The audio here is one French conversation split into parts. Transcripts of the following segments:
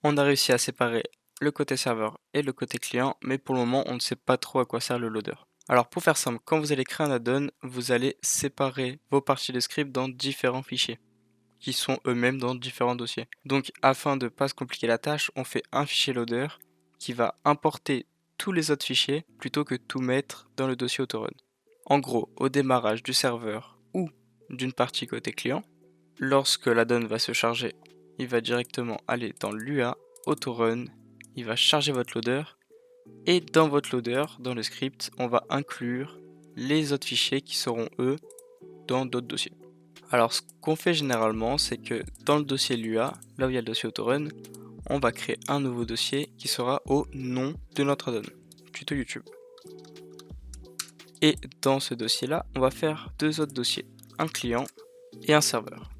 On a réussi à séparer le côté serveur et le côté client, mais pour le moment, on ne sait pas trop à quoi sert le loader. Alors pour faire simple, quand vous allez créer un add-on, vous allez séparer vos parties de script dans différents fichiers, qui sont eux-mêmes dans différents dossiers. Donc afin de ne pas se compliquer la tâche, on fait un fichier loader qui va importer tous les autres fichiers plutôt que tout mettre dans le dossier autorun. En gros, au démarrage du serveur ou d'une partie côté client, lorsque l'add-on va se charger, il va directement aller dans l'UA, autorun, il va charger votre loader, et dans votre loader, dans le script, on va inclure les autres fichiers qui seront eux dans d'autres dossiers. Alors ce qu'on fait généralement, c'est que dans le dossier LUA, là où il y a le dossier autorun, on va créer un nouveau dossier qui sera au nom de notre add-on, tuto YouTube. Et dans ce dossier-là, on va faire deux autres dossiers, un client et un serveur,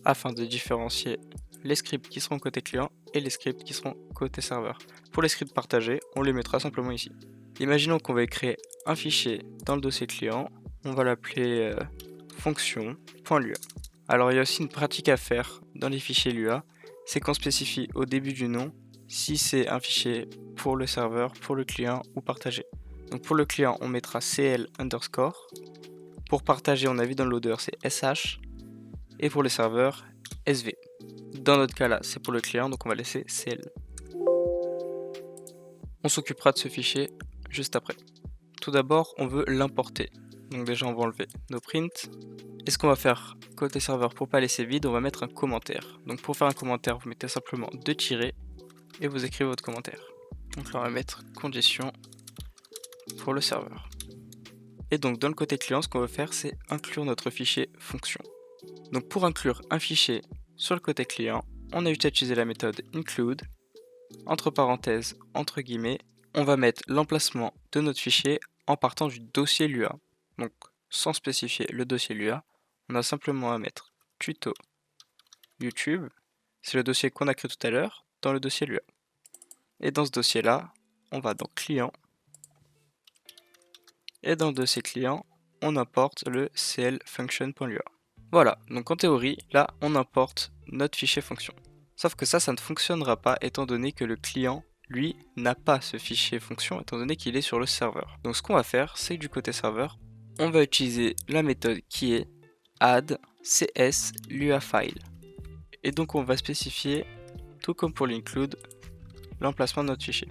afin de différencier les scripts qui seront côté client et les scripts qui seront côté serveur. Pour les scripts partagés, on les mettra simplement ici. Imaginons qu'on va créer un fichier dans le dossier client, on va l'appeler fonction.lua. Alors il y a aussi une pratique à faire dans les fichiers LUA, c'est qu'on spécifie au début du nom si c'est un fichier pour le serveur, pour le client ou partagé. Donc pour le client, on mettra cl underscore. Pour partager, on a vu dans le loader, c'est sh. Et pour le serveur, sv. Dans notre cas là, c'est pour le client, donc on va laisser cl. On s'occupera de ce fichier juste après. Tout d'abord, on veut l'importer. Donc déjà, on va enlever nos prints. Et ce qu'on va faire côté serveur pour pas laisser vide, on va mettre un commentaire. Donc pour faire un commentaire, vous mettez simplement deux tirets et vous écrivez votre commentaire. Donc là, on va mettre condition pour le serveur. Et donc dans le côté client, ce qu'on va faire, c'est inclure notre fichier fonction. Donc pour inclure un fichier sur le côté client, on a utilisé la méthode include, entre parenthèses, entre guillemets, on va mettre l'emplacement de notre fichier en partant du dossier LUA. Donc sans spécifier le dossier LUA, on a simplement à mettre tuto YouTube, c'est le dossier qu'on a créé tout à l'heure, dans le dossier LUA. Et dans ce dossier-là, on va dans client, et dans le dossier client, on importe le clfunction.lua. Voilà, donc en théorie, là, on importe notre fichier fonction. Sauf que ça ne fonctionnera pas étant donné que le client, lui, n'a pas ce fichier fonction étant donné qu'il est sur le serveur. Donc ce qu'on va faire, c'est que du côté serveur, on va utiliser la méthode qui est add cs luafile. Et donc on va spécifier, tout comme pour l'include, l'emplacement de notre fichier.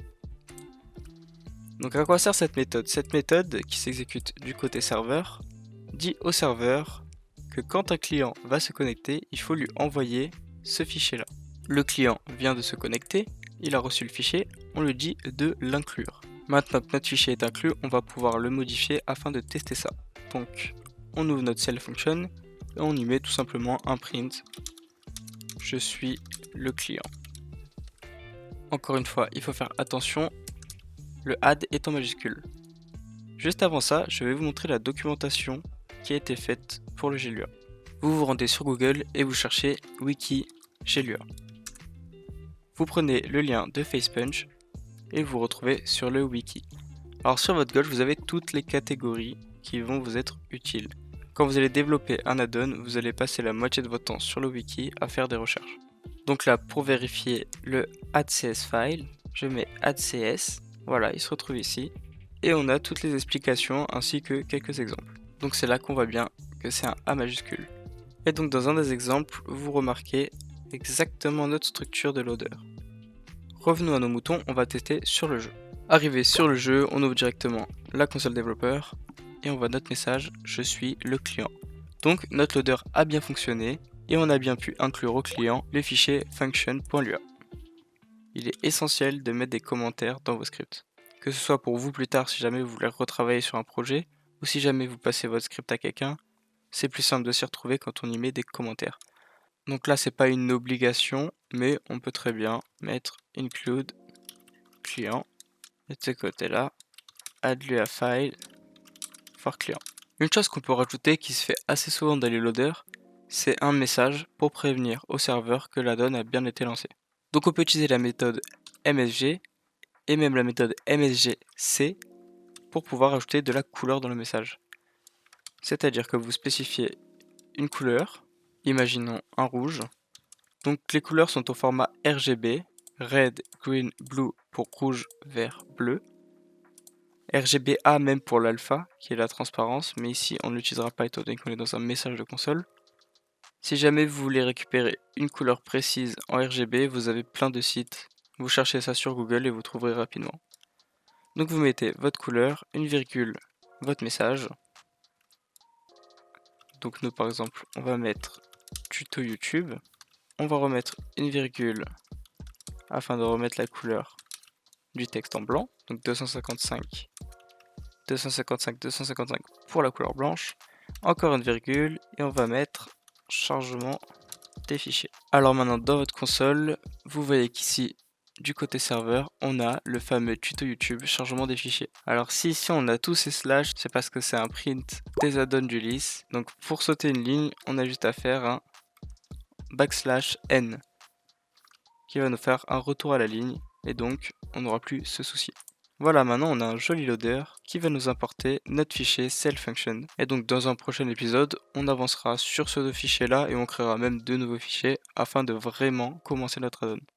Donc à quoi sert cette méthode? Cette méthode qui s'exécute du côté serveur dit au serveur que quand un client va se connecter, il faut lui envoyer ce fichier-là. Le client vient de se connecter, il a reçu le fichier, on lui dit de l'inclure. Maintenant que notre fichier est inclus, on va pouvoir le modifier afin de tester ça. Donc on ouvre notre clfunction et on y met tout simplement un print je suis le client. Encore une fois, il faut faire attention, le add est en majuscule. Juste avant ça, je vais vous montrer la documentation qui a été faite pour le GLUA. Vous vous rendez sur Google et vous cherchez Wiki GLUA. Vous prenez le lien de Facepunch et vous retrouvez sur le wiki. Alors sur votre gauche, vous avez toutes les catégories qui vont vous être utiles. Quand vous allez développer un add-on, vous allez passer la moitié de votre temps sur le wiki à faire des recherches. Donc là, pour vérifier le add.cs file, je mets add.cs, voilà, il se retrouve ici. Et on a toutes les explications ainsi que quelques exemples. Donc c'est là qu'on voit bien que c'est un A majuscule. Et donc dans un des exemples, vous remarquez exactement notre structure de loader. Revenons à nos moutons, on va tester sur le jeu. Arrivé sur le jeu, on ouvre directement la console développeur et on voit notre message « Je suis le client ». Donc notre loader a bien fonctionné et on a bien pu inclure au client le fichier function.lua. Il est essentiel de mettre des commentaires dans vos scripts. Que ce soit pour vous plus tard si jamais vous voulez retravailler sur un projet ou si jamais vous passez votre script à quelqu'un, c'est plus simple de s'y retrouver quand on y met des commentaires. Donc là, c'est pas une obligation, mais on peut très bien mettre include client et de ce côté-là, add lui a file for client. Une chose qu'on peut rajouter qui se fait assez souvent dans les loaders, c'est un message pour prévenir au serveur que l'add-on a bien été lancé. Donc on peut utiliser la méthode msg et même la méthode msgc pour pouvoir ajouter de la couleur dans le message. C'est-à-dire que vous spécifiez une couleur, imaginons un rouge, Donc les couleurs sont au format RGB, red, green, blue pour rouge, vert, bleu. RGBA même pour l'alpha, qui est la transparence, mais ici on ne l'utilisera pas étant donné qu'on est dans un message de console. Si jamais vous voulez récupérer une couleur précise en RGB, vous avez plein de sites. Vous cherchez ça sur Google et vous trouverez rapidement. Donc vous mettez votre couleur, une virgule, votre message. Donc nous par exemple, on va mettre tuto YouTube. On va remettre une virgule afin de remettre la couleur du texte en blanc. Donc 255, 255, 255 pour la couleur blanche. Encore une virgule et on va mettre chargement des fichiers. Alors maintenant dans votre console, vous voyez qu'ici du côté serveur, on a le fameux tuto YouTube chargement des fichiers. Alors si ici on a tous ces slash, c'est parce que c'est un print des add-ons d'Ulysse. Donc pour sauter une ligne, on a juste à faire un \n qui va nous faire un retour à la ligne et donc on n'aura plus ce souci. Voilà, maintenant on a un joli loader qui va nous importer notre fichier self-function. Et donc dans un prochain épisode, on avancera sur ce deux fichiers là et on créera même deux nouveaux fichiers afin de vraiment commencer notre add-on.